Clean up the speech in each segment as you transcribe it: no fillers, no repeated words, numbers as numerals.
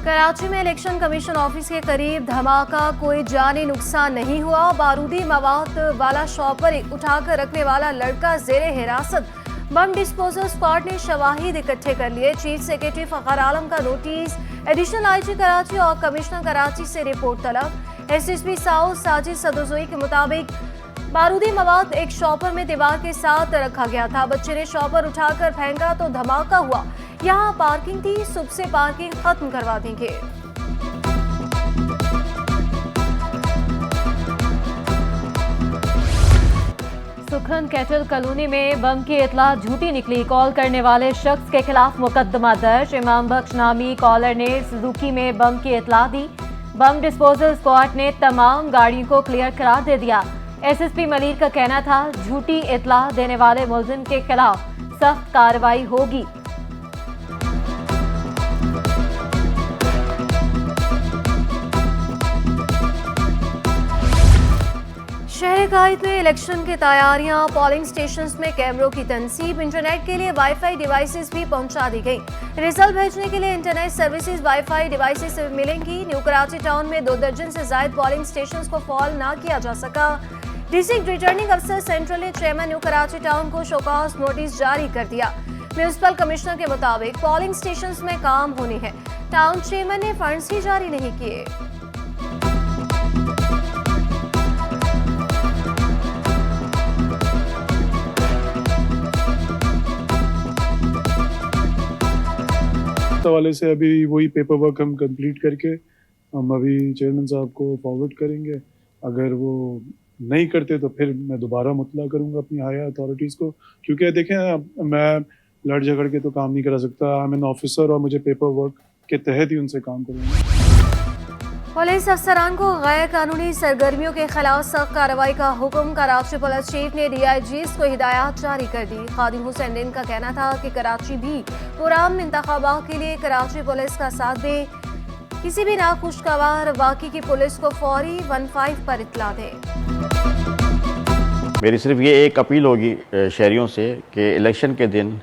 कराची में election commission office के करीब धमाका, कोई जानी नुकसान नहीं हुआ। बारूदी मवाद वाला शॉपर उठाकर रखने वाला लड़का जेरे हिरासत। बम डिस्पोजल स्क्वाड ने शवाहिद इकट्ठे कर लिए। चीफ सेक्रेटरी फखर आलम का नोटिस। एडिशनल आईजी कराची और कमिश्नर कराची से रिपोर्ट तलब। एसएसपी साउथ साजिद सदोजोई के मुताबिक बारूदी मवाद एक शॉपर में दीवार के साथ रखा गया था। बच्चे ने शॉपर उठाकर फेंका तो धमाका हुआ। यहाँ पार्किंग थी, सुबह से पार्किंग खत्म करवा देंगे। सुखन कैटल कॉलोनी में बम की इतला झूठी निकली। कॉल करने वाले शख्स के खिलाफ मुकदमा दर्ज। इमाम बख्श नामी कॉलर ने सुजुकी में बम की इतला दी। बम डिस्पोजल स्क्वाड ने तमाम गाड़ियों को क्लियर करार दे दिया। एसएसपी मलिर का कहना था, झूठी इतला देने वाले मुलजिम के खिलाफ सख्त कार्रवाई होगी। शहर कायद में इलेक्शन की तैयारियां। पोलिंग स्टेशंस में कैमरों की तनसीब। इंटरनेट के लिए वाईफाई डिवाइसेस भी पहुंचा दी गई। रिजल्ट भेजने के लिए इंटरनेट सर्विसेज वाईफाई डिवाइसेस मिलेंगी। न्यू कराची टाउन में 2 दर्जन से ज्यादा पोलिंग स्टेशंस को फॉल ना किया जा सका। डिस्ट्रिक्ट रिटर्निंग अफसर सेंट्रल ने चेयरमैन न्यू कराची टाउन को शोकॉज नोटिस जारी कर दिया। म्यूनिसिपल कमिश्नर के मुताबिक पोलिंग स्टेशंस में काम होने हैं। टाउन चेयरमैन ने फंड्स ही जारी नहीं किए। हवाले से अभी वही पेपर वर्क हम कंप्लीट करके हम अभी चेयरमैन साहब को फॉरवर्ड करेंगे। अगर वो नहीं करते तो फिर मैं दोबारा मुतला करूंगा अपनी हायर अथॉरिटीज़ को, क्योंकि देखें मैं लड़ झगड़ के तो काम नहीं करा सकता। आई एम एन ऑफिसर और मुझे पेपर वर्क के तहत ही उनसे काम करूंगा। पुलिस अफसरान को गैर कानूनी सरगर्मियों के खिलाफ सख्त कार्रवाई का हुक्म। कराची पुलिस चीफ ने डीआईजीज को हिदायत जारी कर दी। खादिम हुसैन दिन का कहना था कि कराची भी पुरान इंतखाबात के लिए कराची पुलिस का साथ दे। किसी भी नाखुशगवार वाक़ई की पुलिस को फौरी 15 पर इत्तला दे। मेरी सिर्फ ये एक अपील होगी शहरियों से कि इलेक्शन के दिन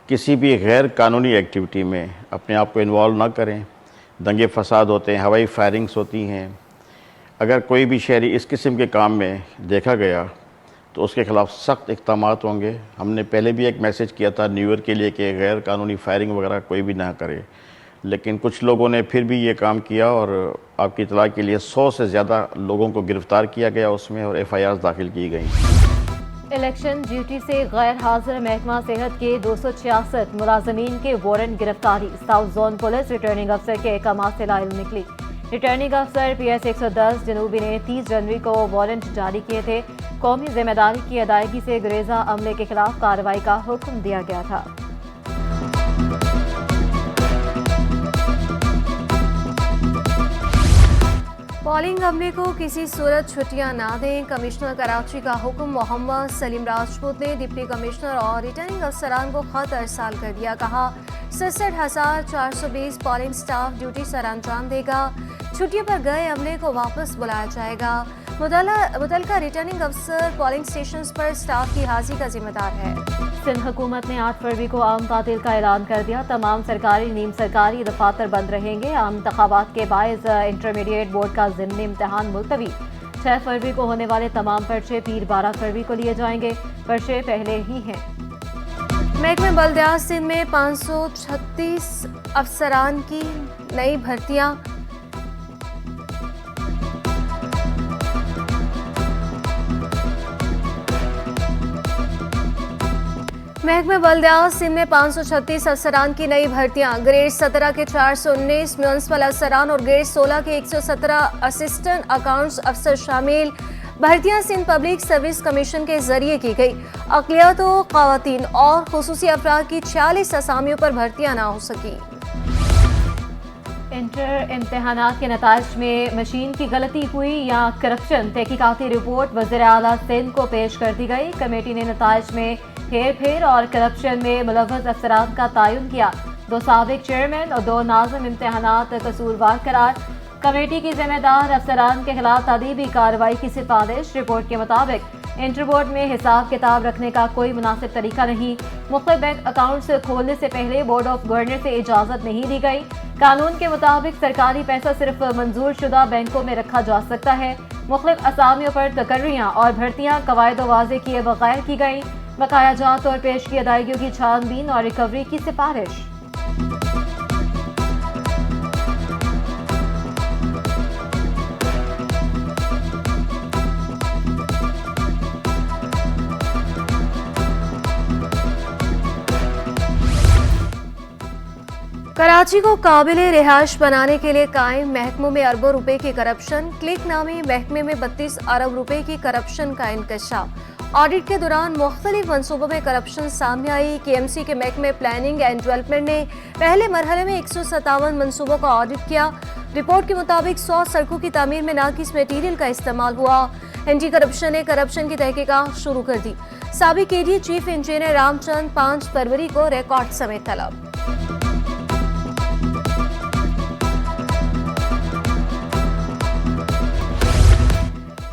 किसी भी गैर कानूनी एक्टिविटी में अपने आप को इन्वॉल्व ना करें। दंगे फसाद होते हैं, हवाई फायरिंग्स होती हैं। अगर कोई भी शहरी इस किस्म के काम में देखा गया तो उसके खिलाफ सख्त इक़दाम होंगे। हमने पहले भी एक मैसेज किया था न्यू ईयर के लिए कि गैर कानूनी फायरिंग वगैरह कोई भी ना करे, लेकिन कुछ लोगों ने फिर भी ये काम किया और आपकी इतला के लिए 100 से ज़्यादा लोगों को गिरफ़्तार किया गया उसमें और FIRs दाखिल की गई। इलेक्शन ड्यूटी से गैर हाजिर महकमा सेहत के 266 मुलाजमीन के वारंट गिरफ्तारी। साउथ जोन पुलिस रिटर्निंग अफसर के अहकाम से लाइल निकली। रिटर्निंग अफसर PS 110 जनूबी ने 30 जनवरी को वारंट जारी किए थे। कौमी जिम्मेदारी की अदायगी से गुरेजा अमले के खिलाफ कार्रवाई का हुक्म दिया गया था। पोलिंग अमले को किसी सूरत छुट्टियां ना दें। कमिश्नर कराची का हुक्म। मोहम्मद सलीम राजपूत ने डिप्टी कमिश्नर और रिटर्निंग अफसरान को खत अरसाल कर दिया। कहा 67,420 पोलिंग स्टाफ ड्यूटी सर अंजाम देगा। छुट्टियों पर गए अमले को वापस बुलाया जाएगा। मुतल्लिका रिटर्निंग अफसर पोलिंग स्टेशन पर स्टाफ की हाजिरी का जिम्मेदार है। सिंध हुकूमत ने 8 फरवरी को आम तातील का ऐलान कर दिया। तमाम सरकारी नीम सरकारी दफातर बंद रहेंगे। आम इंतखाबात के बायस इंटरमीडिएट बोर्ड का ज़िमनी इम्तहान मुलतवी। 6 फरवरी को होने वाले तमाम पर्चे पीर 12 फरवरी को लिए जाएंगे। पर्चे पहले ही हैं। महकमे बल्दियात सिंध में 536 अफसरान की नई भर्तियां। महकमे बल्दियात सिंध में 536 अफसरान की नई भर्तियां। ग्रेड 17 के 419 म्यूनिसिपल अफसरान और ग्रेड 16 के 117 असिस्टेंट अकाउंट्स अफसर शामिल। भर्तियां सिंध पब्लिक सर्विस कमीशन के जरिए की गई। अक़लियतों, ख़वातीन और खुसूसी अफराद की 46 असामियों पर भर्तियां ना हो सकी। इंटर इम्तहानात के नताइज में मशीन की गलती हुई या करप्शन, तहकीकाती रिपोर्ट वज़ीर आला सिंध को पेश कर दी गई। कमेटी ने नताइज में हेर फेर और करप्शन में मुलव्वस अफसरान का तयन किया। 2 साबिक चेयरमैन और 2 नाज़िम इम्तहानात कसूरवार करार। कमेटी की जिम्मेदार अफसरान के खिलाफ तदीबी कार्रवाई की सिफारिश। रिपोर्ट के मुताबिक इंटरबोर्ड में हिसाब किताब रखने का कोई मुनासिब तरीका नहीं। मुख्तलिफ बैंक अकाउंट्स खोलने से पहले बोर्ड ऑफ गवर्नर से इजाजत नहीं दी गई। कानून के मुताबिक सरकारी पैसा सिर्फ मंजूर शुदा बैंकों में रखा जा सकता है। मुख्तलिफ असामियों पर तकर्रियाँ और भर्तियाँ कवायद वाज़े किए बगैर की गई। बकाया जात और पेश की अदायगियों की छानबीन और रिकवरी की सिफारिश। कराची को काबिले रिहाइश बनाने के लिए कायम महकमों में अरबों रुपए की करप्शन। क्लिक नामी महकमे में 32 अरब रुपए की करप्शन का इंकशाफ। ऑडिट के दौरान मुख्तलिफ मनसूबों में करप्शन सामने आई। KMC के महकमे प्लानिंग एंड डेवलपमेंट ने पहले मरहले में 157 मनसूबों का ऑडिट किया। रिपोर्ट के मुताबिक 100 सड़कों की तामीर में नाकिस मटीरियल का इस्तेमाल हुआ। एंटी करप्शन ने करप्शन की तहकीकात शुरू कर दी। साबिक AD चीफ इंजीनियर रामचंद 5 फरवरी को रिकॉर्ड समेत तलब।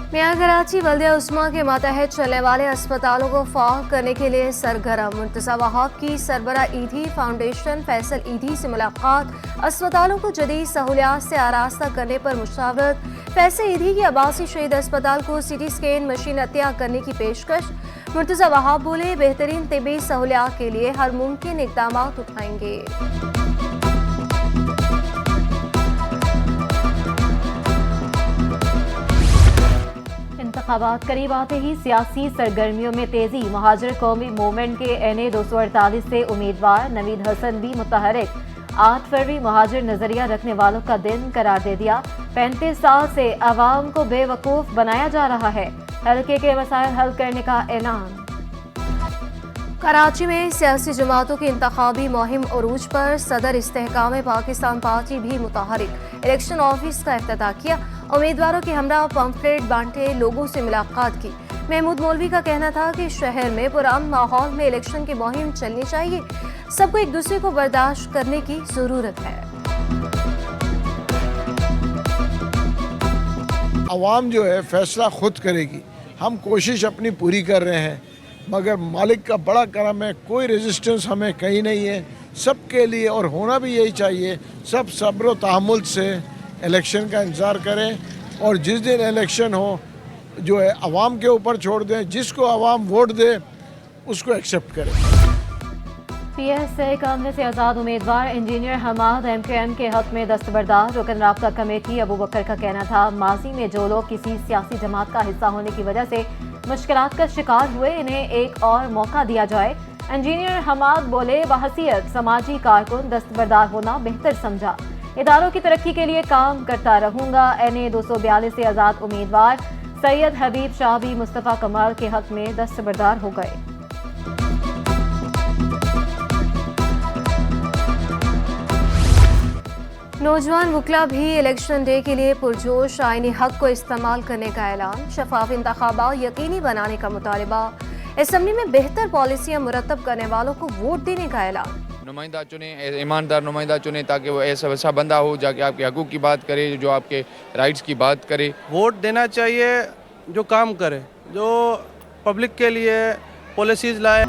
मियां कराची बल्दिया उस्मा के मातहत चलने वाले अस्पतालों को फाग करने के लिए सरगर्म। मुर्तज़ा वहाब की सरबरा ईदी फाउंडेशन फैसल ईदी से मुलाकात। अस्पतालों को जदीद सहूलियात से आरास्ता करने पर मुशावरत। फैसल ईदी की अब्बासी शहीद अस्पताल को CT स्कैन मशीन अतिया करने की पेशकश। मुर्तज़ा वहाब बोले, बेहतरीन तिब्बी सहूलियात के लिए हर मुमकिन इक़दाम उठाएंगे। इंतखाबात करीब आते ही सियासी सरगर्मियों में तेजी। महाजिर कौमी मूवमेंट के NA 248 से उम्मीदवार नवीद हसन भी मुतहरिक। 8 फरवरी महाजिर नजरिया रखने वालों का दिन करार दे दिया। 35 साल से आवाम को बेवकूफ बनाया जा रहा है। हल्के के मसाइल हल करने का ऐलान। कराची में सियासी जमातों की इंतखाबी मुहिम उरूज पर। सदर इस्तेहकाम पाकिस्तान पार्टी भी मुतहरिक। इलेक्शन ऑफिस का इफ्तिताह किया। उम्मीदवारों के हमरा पंफलेट बांटे, लोगों से मुलाकात की। महमूद मौलवी का कहना था कि शहर में पुरान माहौल में इलेक्शन की मुहिम चलनी चाहिए। सबको एक दूसरे को बर्दाश्त करने की जरूरत है। आवाम जो है फैसला खुद करेगी। हम कोशिश अपनी पूरी कर रहे हैं, मगर मालिक का बड़ा करम है, कोई रेजिस्टेंस हमें कहीं नहीं है। सबके लिए, और होना भी यही चाहिए, सब सब्र व तहम्मुल से इलेक्शन का इंतज़ार करें और जिस दिन इलेक्शन हो जो है आवाम के ऊपर छोड़ दें। जिसको आवाम वोट दे उसको एक्सेप्ट करें। PSA कामने से आज़ाद उम्मीदवार इंजीनियर हमाद MKM के हक में दस्तबरदार। रुकन राब्ता कमेटी अबू बकर का कहना था, माजी में जो लोग किसी सियासी जमात का हिस्सा होने की वजह से मुश्किलात का शिकार हुए, इन्हें एक और मौका दिया जाए। इंजीनियर हमाद बोले, बहसीयत समाजी कारकुन दस्तबरदार होना बेहतर समझा। इदारों की तरक्की के लिए काम करता रहूंगा। NA 242 से आज़ाद उम्मीदवार सैयद हबीब शाह भी मुस्तफ़ा कमाल के हक में दस्तबरदार हो गए। नौजवान वकला भी इलेक्शन डे के लिए पुरजोश। आईनी हक को इस्तेमाल करने का ऐलान। शफाफ इंतखाबात यकीनी बनाने का मुतालबा। असम्बली में बेहतर पॉलिसियाँ मुरतब करने वालों को वोट देने का ऐलान। नुमाइंदा चुने, ईमानदार नुमाइंदा चुने, ताकि वो ऐसा बंदा हो जाके आपके हकूक़ की बात करे, जो आपके राइट्स की बात करे। वोट देना चाहिए जो काम करे, जो पब्लिक के लिए पॉलिसीज़ लाए।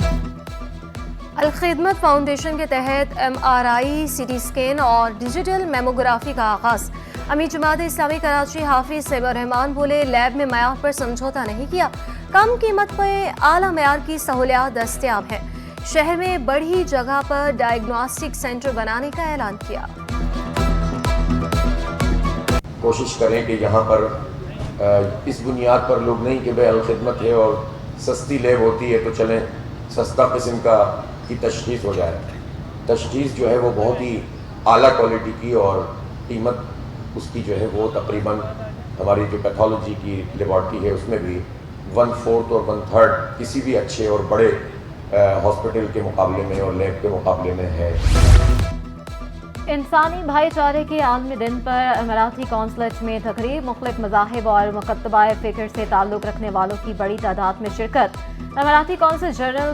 अल-खिदमत फाउंडेशन के तहत MRI, CT स्कैन और डिजिटल मेमोग्राफी का आगाज। अमीर जमात इस्लामी कराची हाफिज सैयद रहमान बोले, लैब में मयार पर समझौता नहीं किया। कम कीमत पर आला मयार की सहूलियात दस्तयाब है। शहर में बड़ी जगह पर डायग्नोस्टिक सेंटर बनाने का ऐलान किया। कोशिश करें कि यहाँ पर इस बुनियाद पर लोग नहीं कि भाई अल-खिदमत है और सस्ती लैब होती है तो चलें सस्ता किस्म का की तशख़ीस हो जाए। तशख़ीस जो है वो बहुत ही आला क्वालिटी की और कीमत उसकी जो है वो तकरीबन हमारी जो पैथोलॉजी की लेबॉर्ट्री है उसमें भी 1/4 और 1/3 किसी भी अच्छे और बड़े हॉस्पिटल के मुकाबले में और लैब के मुकाबले में है। इंसानी भाईचारे के आलमी दिन पर अमीराती कौंसलेट में तकरीब। मुख्तलिफ मज़ाहिब और मुकत्तबा फ़िक्र से ताल्लुक़ रखने वालों की बड़ी तादाद में शिरकत। अमीराती कौंसल जनरल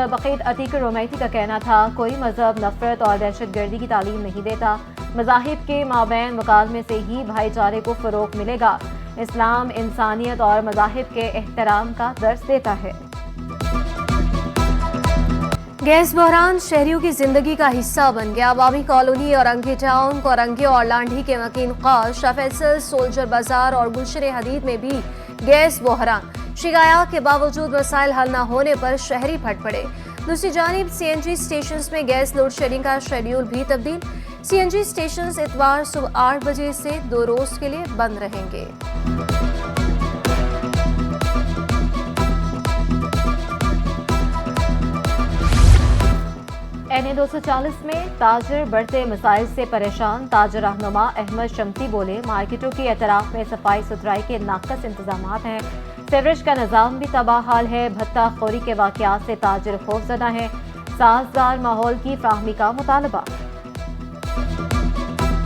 बकीत अतीक रोमैती का कहना था, कोई मजहब नफरत और दहशत गर्दी की तालीम नहीं देता। मज़ाहिब के माबैन मुकालमे से ही भाईचारे को फ़रोग़ मिलेगा। इस्लाम इंसानियत और मज़ाहिब के एहतराम का दर्स देता है। गैस बहरान शहरियों की जिंदगी का हिस्सा बन गया। अवामी कॉलोनी, औरंगी टाउन, कोरंगी और लांढी के मकीन खास, शाह फैसल, सोल्जर बाजार और गुलशन हदीद में भी गैस बहरान। शिकायत के बावजूद मसाइल हल न होने पर शहरी फट पड़े। दूसरी जानिब CNG स्टेशन में गैस लोड शेडिंग का शेड्यूल भी तब्दील। CNG स्टेशन इतवार सुबह 8 बजे से 2 रोज के लिए बंद रहेंगे। NA 240 में ताजर बढ़ते मसाइल से परेशान। ताजर रहनुमा अहमद शमती बोले, मार्केटों की एतराफ में सफाई सुथराई के नाकस इंतजाम हैं। सेवरेज का निज़ाम भी तबाह हाल है। भत्ता खोरी के वाक़यात से ताजर खौफजदा है। साजगार माहौल की फ्राहमी का मुतालबा।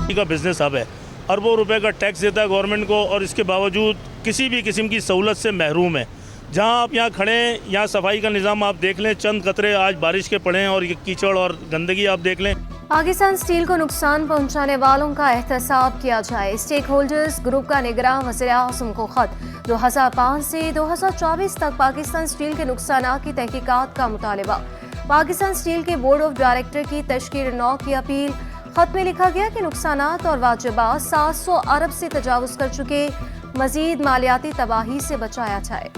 का बिजनेस हब है, अरबों रुपए का टैक्स देता है गवर्नमेंट को और इसके बावजूद किसी भी किस्म की सहूलत से महरूम है। जहां आप यहाँ खड़े हैं, यहाँ सफाई का निज़ाम आप देख लें, चंद कतरे आज बारिश के पड़े हैं और ये कीचड़ और गंदगी आप देख लें। पाकिस्तान स्टील को नुकसान पहुंचाने वालों का एहतसाब किया जाए। स्टेक होल्डर्स ग्रुप का निगरान वज़ीर आज़म को खत। 2005 से 2024 तक पाकिस्तान स्टील के नुकसान की तहकीकात का मुतालबा। पाकिस्तान स्टील के बोर्ड ऑफ डायरेक्टर की तश्कील 9 की अपील। खत में लिखा गया कि नुकसानात और वाजिबात 700 अरब से तजावुज़ कर चुके, मजीद मालियाती तबाही से बचाया जाए।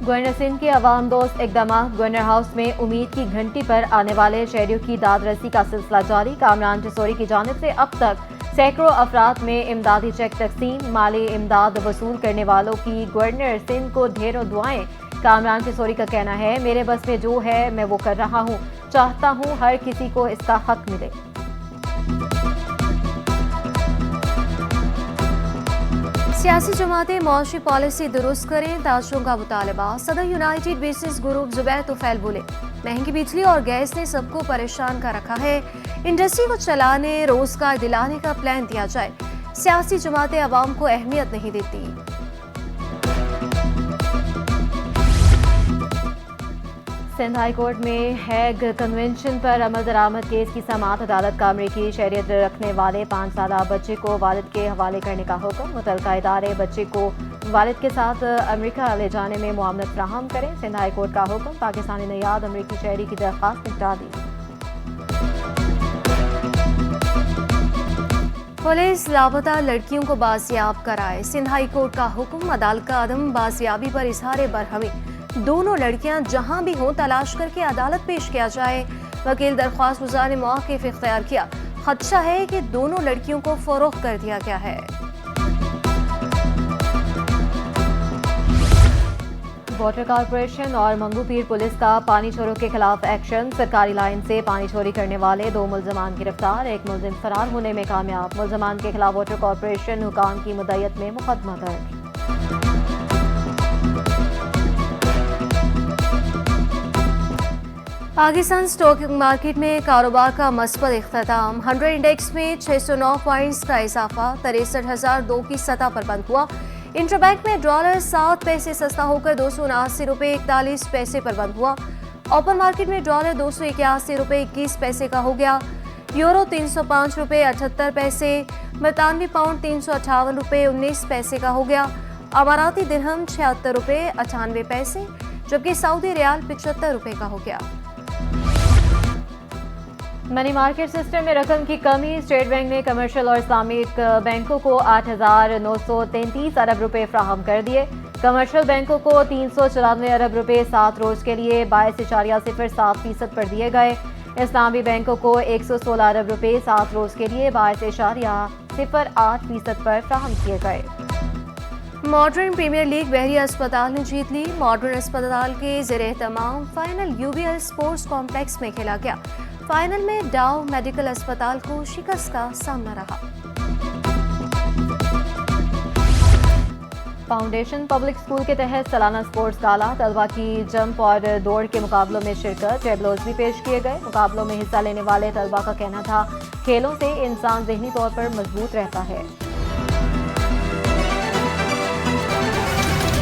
गवर्नर सिंध के अवाम दोस्त इकदाम। गवर्नर हाउस में उम्मीद की घंटी पर आने वाले शहरियों की दादरसी का सिलसिला जारी। कामरान जसोरी की जानिब से अब तक सैकड़ों अफराद में इमदादी चेक तकसीम। माली इमदाद वसूल करने वालों की गवर्नर सिंध को ढेरों दुआएं। कामरान जसोरी का कहना है, मेरे बस में जो है मैं वो कर रहा हूँ, चाहता हूँ हर किसी को इसका हक मिले। सियासी जमातें मौशी पॉलिसी दुरुस्त करें, ताजरों का मुतालबा। सदर United business group Zubair Tufail बोले, महंगी बिजली और गैस ने सबको परेशान कर रखा है। इंडस्ट्री को चलाने, रोजगार दिलाने का प्लान दिया जाए। सियासी जमातें अवाम को अहमियत नहीं देती। सिंध हाई कोर्ट में हैग कन्वेंशन पर अमल दरामद केस की समाअत। अदालत का अमरीकी शहरियत रखने वाले 5 साला बच्चे को वालिद के हवाले करने का हुक्म। मुतल्लिका इदारे बच्चे को वालिद के साथ अमेरिका ले जाने में मुआवनत फ्राहम करें। सिंध हाई कोर्ट का हुक्म। पाकिस्तानी नयाद अमरीकी शहरी की दरख्वास्त निपटा दी। पुलिस लापता लड़कियों को बाजियाब कराए। सिंध हाई कोर्ट का हुक्म। अदालत का अदम बाजियाबी पर इजहार बरहमी। दोनों लड़कियां जहां भी हों तलाश करके अदालत पेश किया जाए। वकील दरख्वास्त गुजार ने मौक़िफ़ इख्तियार किया। खदशा है कि दोनों लड़कियों को फरोख्त कर दिया गया है। वाटर कॉरपोरेशन और मंगू पीर पुलिस का पानी चोरों के खिलाफ एक्शन। सरकारी लाइन से पानी चोरी करने वाले 2 मुलजमान गिरफ्तार। एक मुलजिम फरार होने में कामयाब। मुलजमान के खिलाफ वाटर कॉरपोरेशन हुकाम की मुद्दत में मुकदमा दर्ज। पाकिस्तान स्टॉक मार्केट में कारोबार का मस्बत इख्तिताम। 100 इंडेक्स में 609 पॉइंट्स का इजाफा 63,002 की सतह पर बंद हुआ। इंटरबैंक में डॉलर 7 पैसे सस्ता होकर 279 रुपये 41 पैसे पर बंद हुआ। ओपन मार्केट में डॉलर 281 रुपये 21 पैसे का हो गया। यूरो 305 रुपये 78 पैसे। बरतानवी पाउंड 358 रुपये 19 पैसे का हो गया। अमाराती दिरहम 76 रुपये 98 पैसे, जबकि सऊदी रियाल 75 रुपये का हो गया। मनी मार्केट सिस्टम में रकम की कमी। स्टेट बैंक ने कमर्शियल और इस्लामिक बैंकों को 8,933 अरब रुपए फ्राहम कर दिए। कमर्शियल बैंकों को 394 अरब रुपए 7 रोज के लिए 22.07% पर दिए गए। इस्लामी बैंकों को 116 अरब रुपए 7 रोज के लिए 22.08% पर फ्राहम किए गए। मॉडर्न प्रीमियर लीग बहरी अस्पताल ने जीत ली। मॉडर्न अस्पताल के ज़ेर-ए-तमाम फाइनल UBL स्पोर्ट्स कॉम्प्लेक्स में खेला गया। फाइनल में डाव मेडिकल अस्पताल को शिकस्त का सामना रहा। फाउंडेशन पब्लिक स्कूल के तहत सालाना स्पोर्ट्स गाला। तलबा की जंप और दौड़ के मुकाबलों में शिरकत। टेबलोज भी पेश किए गए। मुकाबलों में हिस्सा लेने वाले तलबा का कहना था, खेलों से इंसान ज़हनी तौर पर मजबूत रहता है।